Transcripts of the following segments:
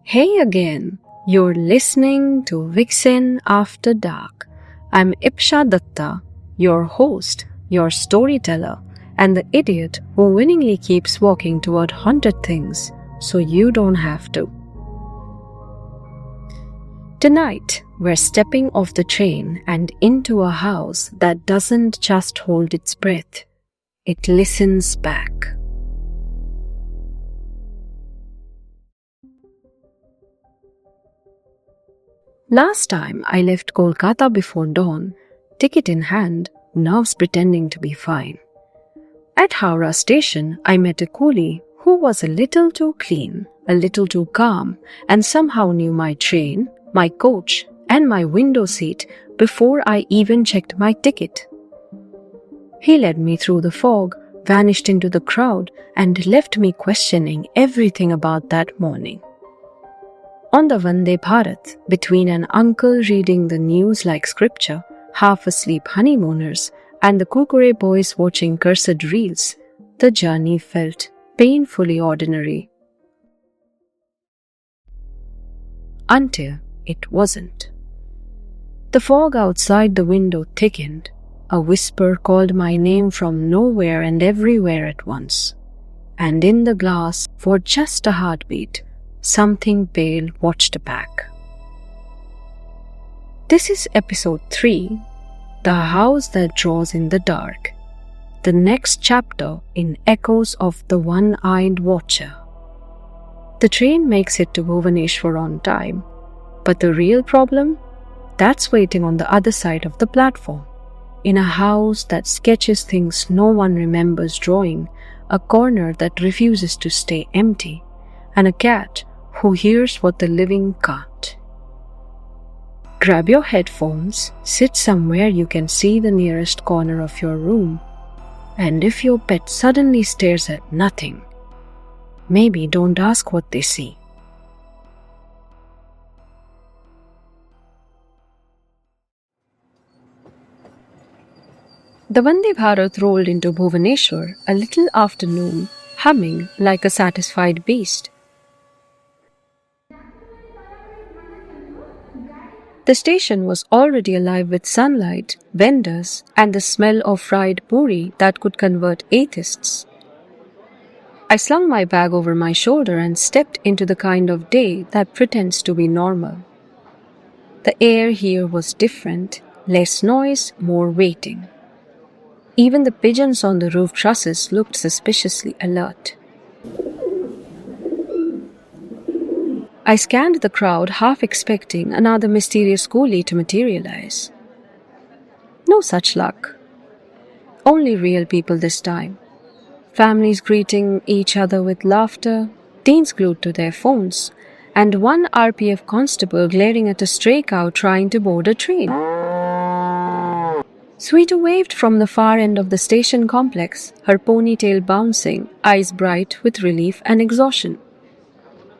Hey again, you're listening to Vixen After Dark. I'm Ipsha Dutta, your host, your storyteller, and the idiot who winningly keeps walking toward haunted things so you don't have to. Tonight, we're stepping off the train and into a house that doesn't just hold its breath, it listens back. Last time I left Kolkata before dawn, ticket in hand, nerves pretending to be fine. At Howrah station, I met a coolie who was a little too clean, a little too calm, and somehow knew my train, my coach, and my window seat before I even checked my ticket. He led me through the fog, vanished into the crowd, and left me questioning everything about that morning. On the Vande Bharat, between an uncle reading the news like scripture, half-asleep honeymooners, and the Kurkure boys watching cursed reels, the journey felt painfully ordinary. Until it wasn't. The fog outside the window thickened. A whisper called my name from nowhere and everywhere at once. And in the glass, for just a heartbeat, something pale watched back. This is episode 3, The House That Draws in the Dark, the next chapter in Echoes of the One-Eyed Watcher. The train makes it to Bhubaneswar on time, but the real problem? That's waiting on the other side of the platform, in a house that sketches things no one remembers drawing, a corner that refuses to stay empty, and a cat who hears what the living can't. Grab your headphones, sit somewhere you can see the nearest corner of your room, and if your pet suddenly stares at nothing, maybe don't ask what they see. The Vande Bharat rolled into Bhubaneswar a little after noon, humming like a satisfied beast. The station was already alive with sunlight, vendors, and the smell of fried puri that could convert atheists. I slung my bag over my shoulder and stepped into the kind of day that pretends to be normal. The air here was different, less noise, more waiting. Even the pigeons on the roof trusses looked suspiciously alert. I scanned the crowd, half expecting another mysterious coolie to materialize. No such luck. Only real people this time. Families greeting each other with laughter, teens glued to their phones, and one RPF constable glaring at a stray cow trying to board a train. Sweetu waved from the far end of the station complex, her ponytail bouncing, eyes bright with relief and exhaustion.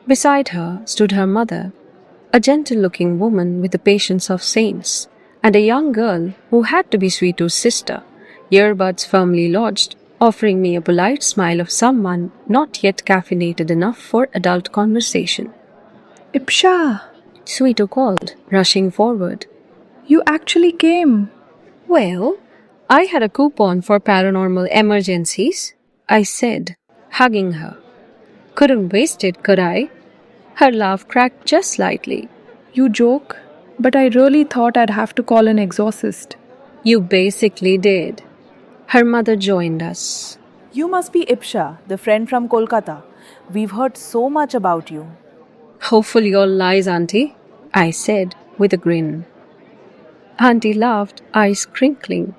Beside her stood her mother, a gentle-looking woman with the patience of saints, and a young girl who had to be Sweetu's sister, earbuds firmly lodged, offering me a polite smile of someone not yet caffeinated enough for adult conversation. Ipsha! Sweetu called, rushing forward. You actually came! Well, I had a coupon for paranormal emergencies, I said, hugging her. Couldn't waste it, could I? Her laugh cracked just slightly. You joke, but I really thought I'd have to call an exorcist. You basically did. Her mother joined us. You must be Ipsha, the friend from Kolkata. We've heard so much about you. Hopefully all lies, Auntie, I said with a grin. Auntie laughed, eyes crinkling.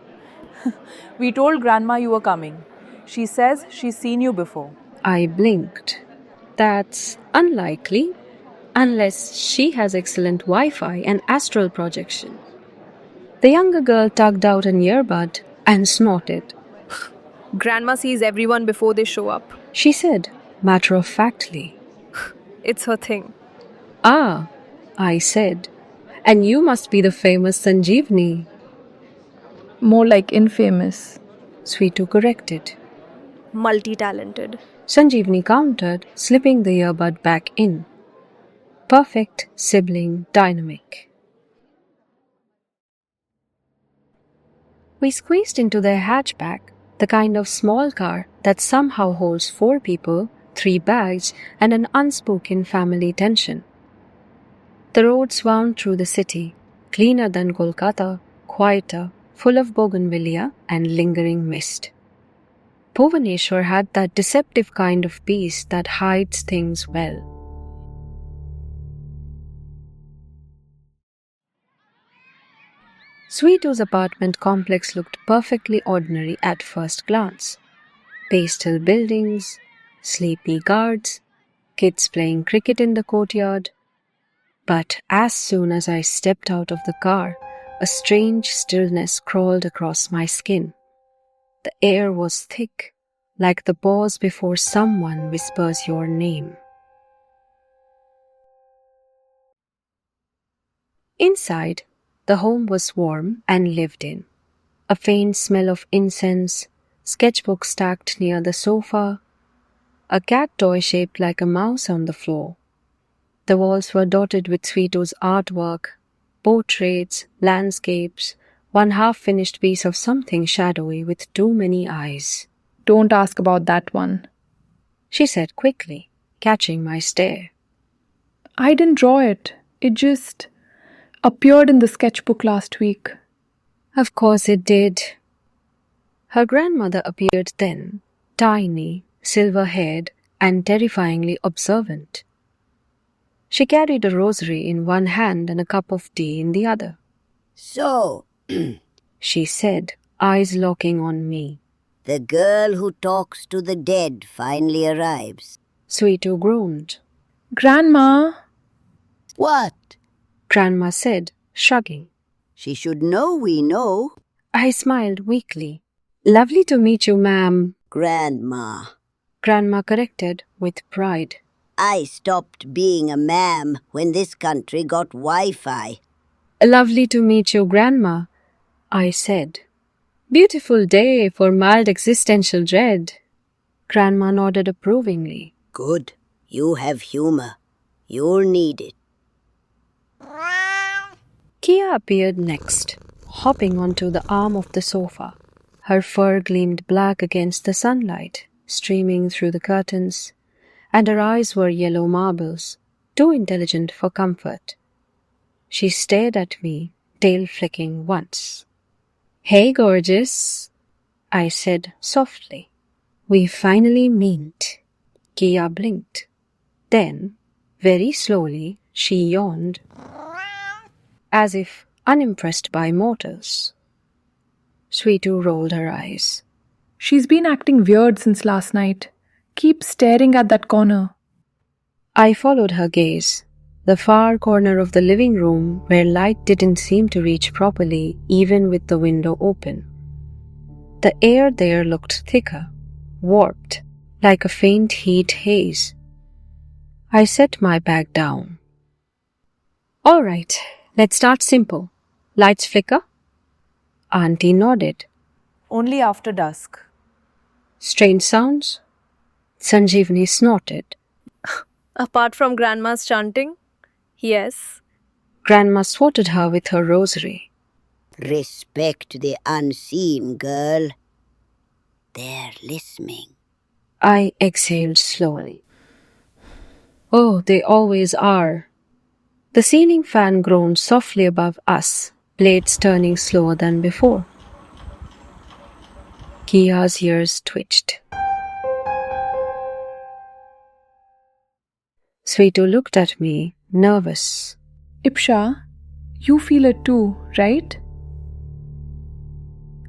We told Grandma you were coming. She says she's seen you before. I blinked. That's unlikely, unless she has excellent Wi-Fi and astral projection. The younger girl tugged out an earbud and snorted. Grandma sees everyone before they show up. She said, matter-of-factly. It's her thing. Ah, I said. And you must be the famous Sanjeevani. More like infamous. Sweetu corrected. Multi-talented. Sanjeevani countered, slipping the earbud back in. Perfect sibling dynamic. We squeezed into their hatchback, the kind of small car that somehow holds 4 people, 3 bags, and an unspoken family tension. The roads wound through the city, cleaner than Kolkata, quieter, full of bougainvillea and lingering mist. Bhubaneswar had that deceptive kind of peace that hides things well. Sweetu's apartment complex looked perfectly ordinary at first glance. Pastel buildings, sleepy guards, kids playing cricket in the courtyard. But as soon as I stepped out of the car, a strange stillness crawled across my skin. The air was thick, like the pause before someone whispers your name. Inside, the home was warm and lived in. A faint smell of incense, sketchbook stacked near the sofa, a cat toy shaped like a mouse on the floor. The walls were dotted with Sweetu's artwork, portraits, landscapes, one half-finished piece of something shadowy with too many eyes. Don't ask about that one. She said quickly, catching my stare. I didn't draw it. It just appeared in the sketchbook last week. Of course it did. Her grandmother appeared then, tiny, silver-haired, and terrifyingly observant. She carried a rosary in one hand and a cup of tea in the other. So, She said, eyes locking on me. the girl who talks to the dead finally arrives. Sweetu groaned. Grandma! What? Grandma said, shrugging. She should know we know. I smiled weakly. Lovely to meet you, ma'am, Grandma. Grandma corrected with pride. I stopped being a ma'am when this country got Wi-Fi. Lovely to meet you, Grandma, I said. Beautiful day for mild existential dread. Grandma nodded approvingly. Good. You have humor. You'll need it. Kia appeared next, hopping onto the arm of the sofa. Her fur gleamed black against the sunlight, streaming through the curtains, and her eyes were yellow marbles, too intelligent for comfort. She stared at me, tail flicking once. Hey, gorgeous, I said softly. We finally meet. Kia blinked. Then, very slowly, she yawned, as if unimpressed by mortals. Sweetu rolled her eyes. She's been acting weird since last night. Keeps staring at that corner. I followed her gaze, the far corner of the living room where light didn't seem to reach properly even with the window open. The air there looked thicker, warped, like a faint heat haze. I set my bag down. All right, let's start simple. Lights flicker? Auntie nodded. Only after dusk. Strange sounds? Sanjeevani snorted. Apart from Grandma's chanting? Yes. Grandma swatted her with her rosary. Respect the unseen, girl. They're listening. I exhaled slowly. Oh, they always are. The ceiling fan groaned softly above us, blades turning slower than before. Kia's ears twitched. Sweetu looked at me, nervous. Ipsha, you feel it too, right?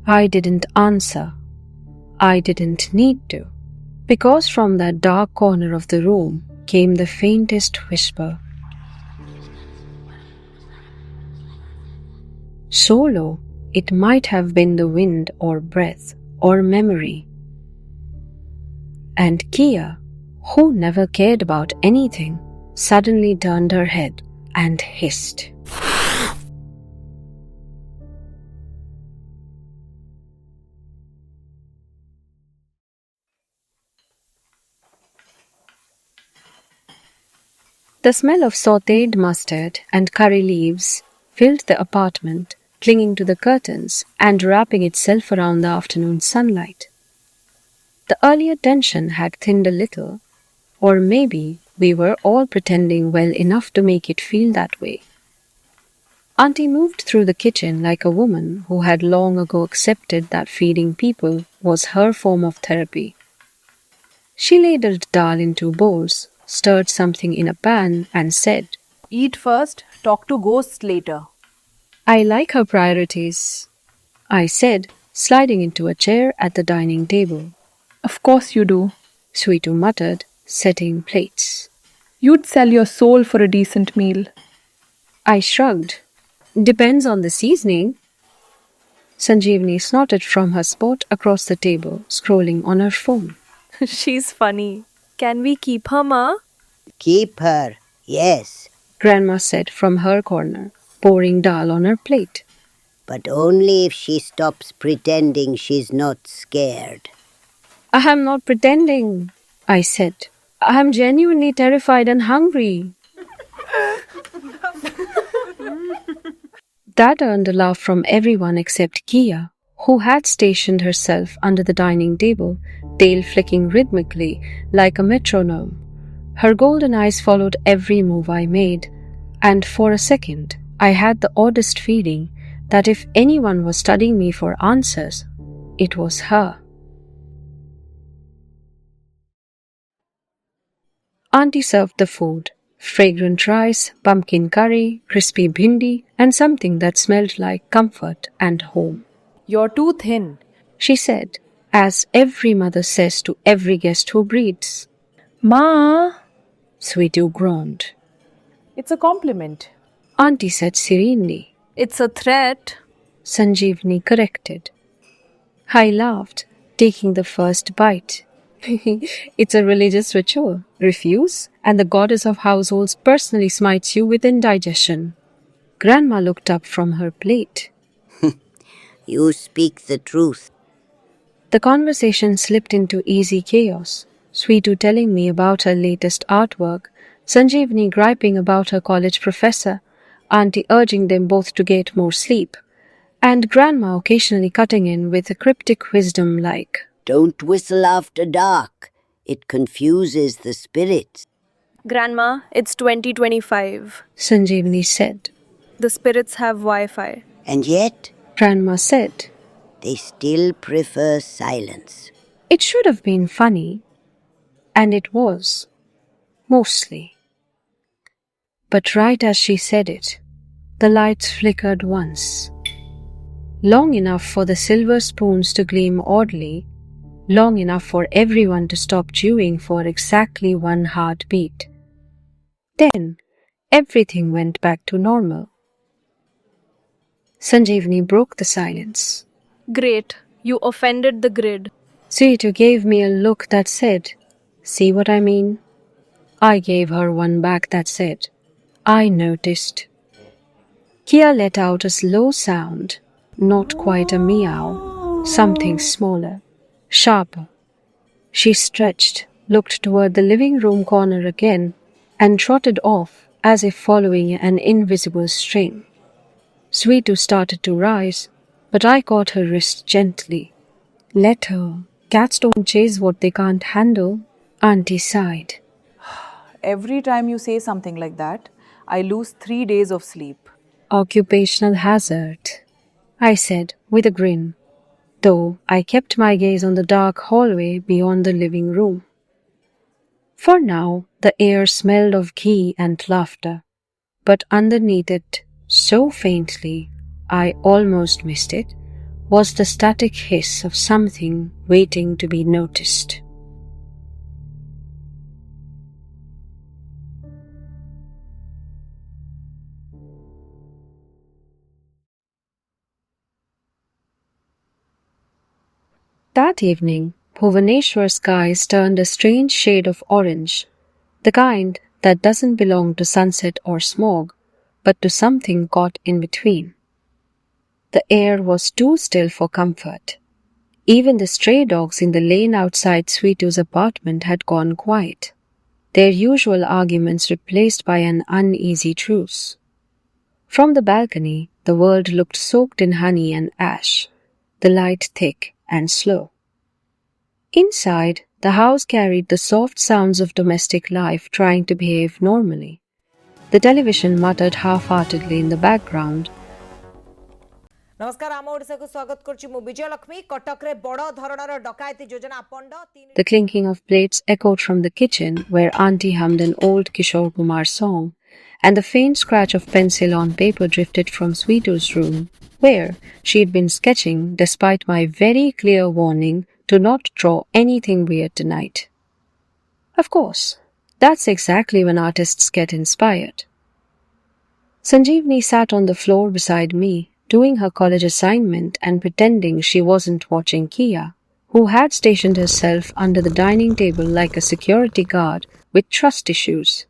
I didn't answer. I didn't need to, because from that dark corner of the room came the faintest whisper. So low, it might have been the wind or breath or memory. And Kia, who never cared about anything, suddenly turned her head and hissed. The smell of sautéed mustard and curry leaves filled the apartment, clinging to the curtains and wrapping itself around the afternoon sunlight. The earlier tension had thinned a little, or maybe we were all pretending well enough to make it feel that way. Auntie moved through the kitchen like a woman who had long ago accepted that feeding people was her form of therapy. She ladled dal in two bowls, stirred something in a pan, and said, Eat first, talk to ghosts later. I like her priorities, I said, sliding into a chair at the dining table. Of course you do. Sweetu muttered, setting plates. You'd sell your soul for a decent meal. I shrugged. Depends on the seasoning. Sanjeevani snorted from her spot across the table, scrolling on her phone. She's funny. Can we keep her, Ma? Keep her, yes, Grandma said from her corner, pouring dal on her plate. but only if she stops pretending she's not scared. I am not pretending, I said. I am genuinely terrified and hungry. That earned a laugh from everyone except Kia, who had stationed herself under the dining table, tail flicking rhythmically like a metronome. Her golden eyes followed every move I made, and for a second I had the oddest feeling that if anyone was studying me for answers, it was her. Auntie served the food. Fragrant rice, pumpkin curry, crispy bhindi, and something that smelled like comfort and home. You're too thin. She said, as every mother says to every guest who breathes. Ma! Sweetu groaned. It's a compliment. Auntie said serenely. It's a threat. Sanjeevani corrected. I laughed, taking the first bite. It's a religious ritual. Refuse, and the goddess of households personally smites you with indigestion. Grandma looked up from her plate. You speak the truth. The conversation slipped into easy chaos. Sweetu telling me about her latest artwork, Sanjeevani griping about her college professor, Auntie urging them both to get more sleep, and Grandma occasionally cutting in with a cryptic wisdom like, Don't whistle after dark. It confuses the spirits. Grandma, it's 2025. Sanjeevani said. The spirits have Wi-Fi. And yet, Grandma said. they still prefer silence. It should have been funny, and it was, mostly. But right as she said it, the lights flickered once. Long enough for the silver spoons to gleam oddly, long enough for everyone to stop chewing for exactly one heartbeat. Then, everything went back to normal. Sanjeevani broke the silence. Great. You offended the grid. Sweetu gave me a look that said, See what I mean? I gave her one back that said, I noticed. Kia let out a slow sound, not quite a meow, something smaller, sharper. She stretched, looked toward the living room corner again, and trotted off as if following an invisible string. Sweetu started to rise, but I caught her wrist gently. Let her. Cats don't chase what they can't handle. Auntie sighed. Every time you say something like that, I lose 3 days of sleep. Occupational hazard, I said with a grin, though I kept my gaze on the dark hallway beyond the living room. For now, the air smelled of ghee and laughter, but underneath it, so faintly, I almost missed it, was the static hiss of something waiting to be noticed. That evening, Bhubaneswar skies turned a strange shade of orange, the kind that doesn't belong to sunset or smog, but to something caught in between. The air was too still for comfort. Even the stray dogs in the lane outside Sweetu's apartment had gone quiet. their usual arguments replaced by an uneasy truce. From the balcony, the world looked soaked in honey and ash, the light thick and slow. Inside, the house carried the soft sounds of domestic life trying to behave normally. The television muttered half-heartedly in the background. नमस्कार आम ओडिसा को स्वागत करछि मु विजय लक्ष्मी कटक रे बड़ धरणर डकायती योजना पंड The clinking of plates echoed from the kitchen, where Auntie hummed an old Kishore Kumar song, and the faint scratch of pencil on paper drifted from Sweetu's room, where she had been sketching despite my very clear warning to not draw anything weird tonight. Of course, that's exactly when artists get inspired. Sanjeevni sat on the floor beside me, doing her college assignment and pretending she wasn't watching Kia, who had stationed herself under the dining table like a security guard with trust issues.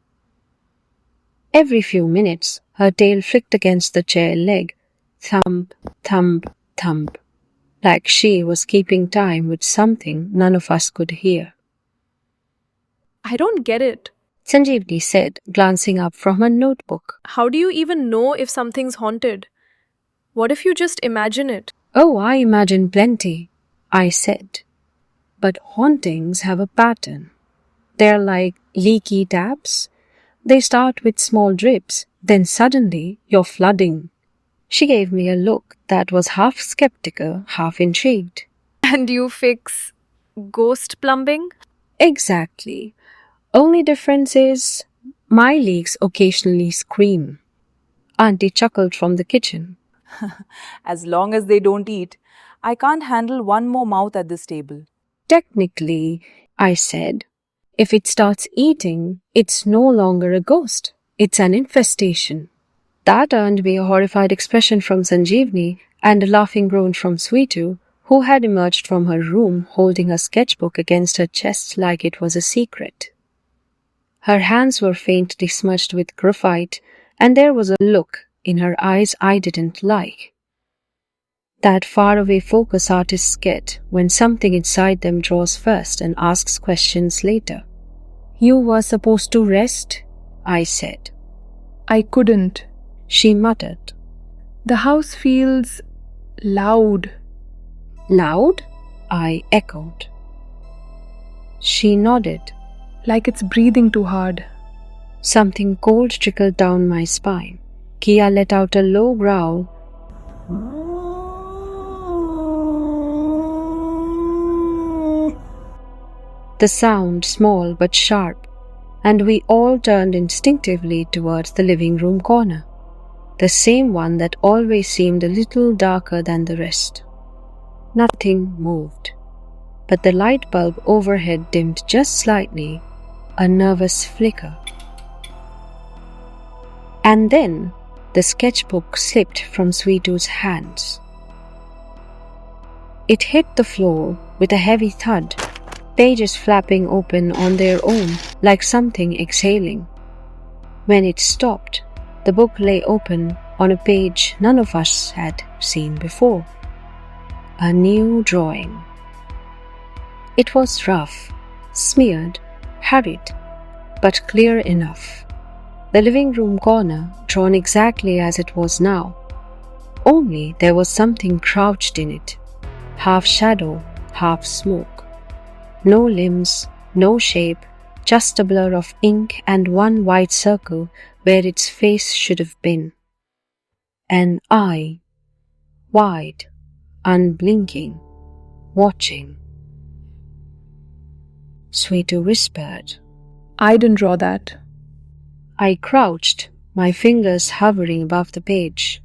Every few minutes, her tail flicked against the chair leg, thump, thump, thump, like she was keeping time with something none of us could hear. I don't get it. Sanjeevni said, glancing up from her notebook. How do you even know if something's haunted? What if you just imagine it? Oh, I imagine plenty, I said. But hauntings have a pattern. They're like leaky taps. They start with small drips, then suddenly you're flooding. She gave me a look that was half skeptical, half intrigued. And you fix ghost plumbing? Exactly. Only difference is my leaks occasionally scream. Auntie chuckled from the kitchen. As long as they don't eat, I can't handle one more mouth at this table. Technically, I said, if it starts eating, it's no longer a ghost. It's an infestation. That earned me a horrified expression from Sanjeevni and a laughing groan from Sweetu, who had emerged from her room holding a sketchbook against her chest like it was a secret. Her hands were faintly smudged with graphite, and there was a look in her eyes I didn't like. That faraway focus artists get when something inside them draws first and asks questions later. You were supposed to rest, I said. I couldn't. She muttered. The house feels loud. Loud? I echoed. She nodded. Like it's breathing too hard. Something cold trickled down my spine. Kia let out a low growl. The sound small but sharp, and we all turned instinctively towards the living room corner, the same one that always seemed a little darker than the rest. Nothing moved, but the light bulb overhead dimmed just slightly, a nervous flicker. And then the sketchbook slipped from Sweetu's hands. It hit the floor with a heavy thud, pages flapping open on their own like something exhaling. When it stopped, the book lay open on a page none of us had seen before. A new drawing. It was rough, smeared, hurried, but clear enough. The living room corner drawn exactly as it was now. Only there was something crouched in it, half shadow, half smoke. No limbs, no shape, just a blur of ink and one white circle where its face should have been. An eye, wide, unblinking, watching. Sweetu whispered. I didn't draw that. I crouched, my fingers hovering above the page.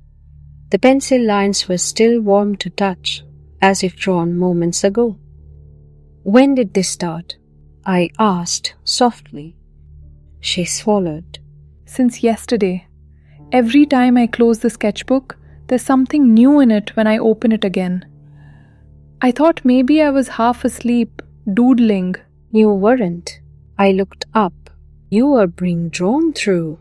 The pencil lines were still warm to touch, as if drawn moments ago. When did this start? I asked softly. She swallowed. Since yesterday. Every time I close the sketchbook, there's something new in it when I open it again. I thought maybe I was half asleep, doodling. You weren't. I looked up. You were being drawn through.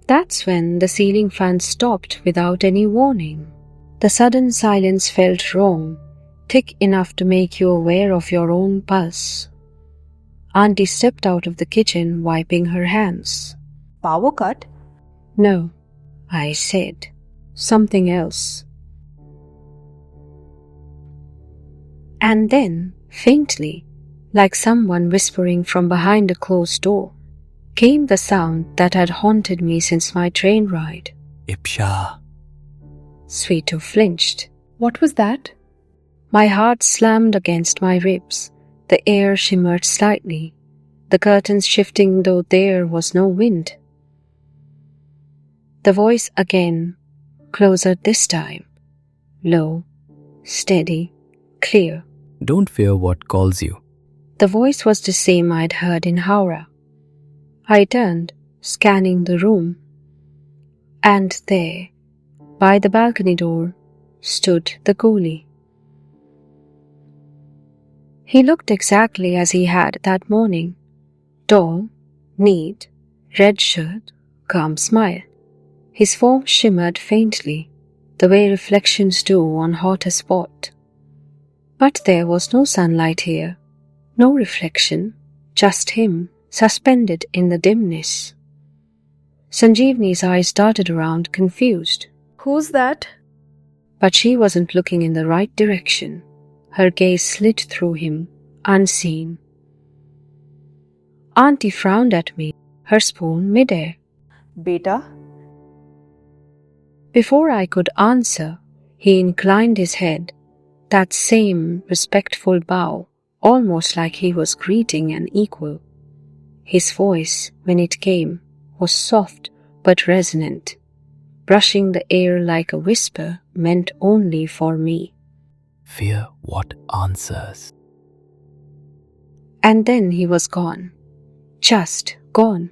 That's when the ceiling fan stopped without any warning. The sudden silence felt wrong, thick enough to make you aware of your own pulse. Auntie stepped out of the kitchen, wiping her hands. Power cut? No, I said. Something else. And then, faintly, like someone whispering from behind a closed door, came the sound that had haunted me since my train ride. Ipsha. Sweetu flinched. What was that? My heart slammed against my ribs. The air shimmered slightly, the curtains shifting though there was no wind. The voice again, closer this time, low, steady, clear. Don't fear what calls you. The voice was the same I'd heard in Howrah. I turned, scanning the room. And there, by the balcony door, stood the coolie. He looked exactly as he had that morning. Tall, neat, red shirt, calm smile. His form shimmered faintly, the way reflections do on hotter spot. But there was no sunlight here, no reflection, just him, suspended in the dimness. Sanjeevani's eyes darted around, confused. Who's that? But she wasn't looking in the right direction. Her gaze slid through him, unseen. Auntie frowned at me, her spoon midair. Beta? Before I could answer, he inclined his head, that same respectful bow, almost like he was greeting an equal. His voice, when it came, was soft but resonant, brushing the air like a whisper meant only for me. Fear what answers. And then he was gone. Just gone.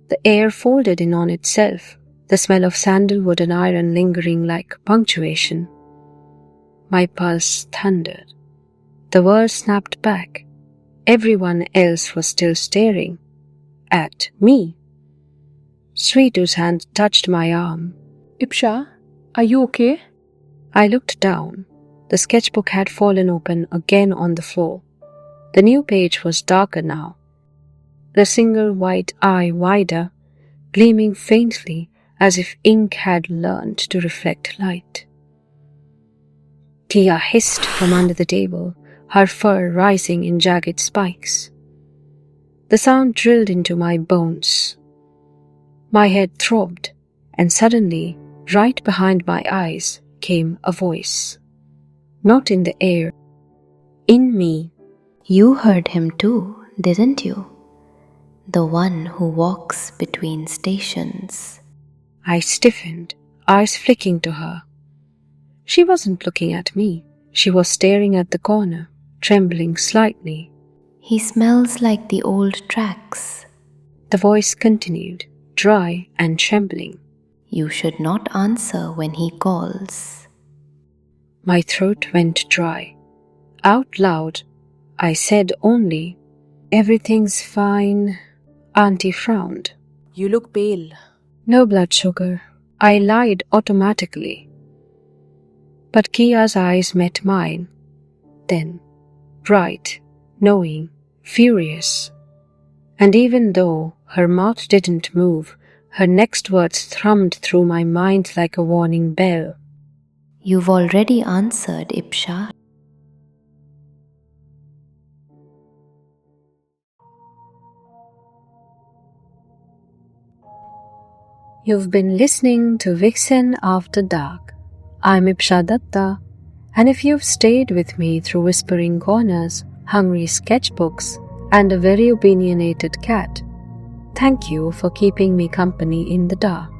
The air folded in on itself, the smell of sandalwood and iron lingering like punctuation. My pulse thundered. The world snapped back. Everyone else was still staring. At me. Sweetu's hand touched my arm. Ipsha, are you okay? I looked down. The sketchbook had fallen open again on the floor. The new page was darker now. The single white eye wider, gleaming faintly as if ink had learned to reflect light. Tia hissed from under the table, her fur rising in jagged spikes. The sound drilled into my bones. My head throbbed, and suddenly, right behind my eyes, came a voice. Not in the air, in me. You heard him too, didn't you? The one who walks between stations. I stiffened, eyes flicking to her. She wasn't looking at me. She was staring at the corner, trembling slightly. He smells like the old tracks. The voice continued, dry and trembling. You should not answer when he calls. My throat went dry. Out loud, I said only, "Everything's fine." Auntie frowned. You look pale. No blood sugar. I lied automatically. But Kia's eyes met mine. Then, bright, knowing, furious. And even though her mouth didn't move, her next words thrummed through my mind like a warning bell. You've already answered, Ipsha. You've been listening to Vixen After Dark. I'm Ipsha Dutta, and if you've stayed with me through whispering corners, hungry sketchbooks, and a very opinionated cat, thank you for keeping me company in the dark.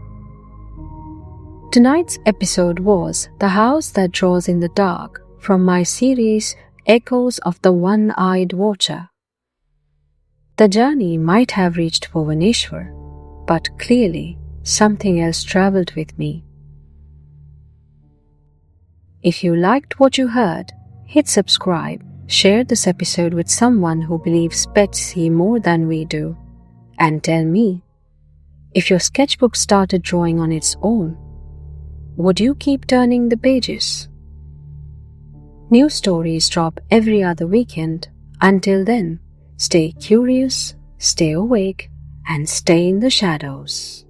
Tonight's episode was The House That Draws in the Dark from my series Echoes of the One-Eyed Watcher. The journey might have reached Bhubaneswar, but clearly something else travelled with me. If you liked what you heard, hit subscribe, share this episode with someone who believes pets see more than we do, and tell me, if your sketchbook started drawing on its own, would you keep turning the pages? New stories drop every other weekend. Until then, Stay curious, stay awake, and stay in the shadows.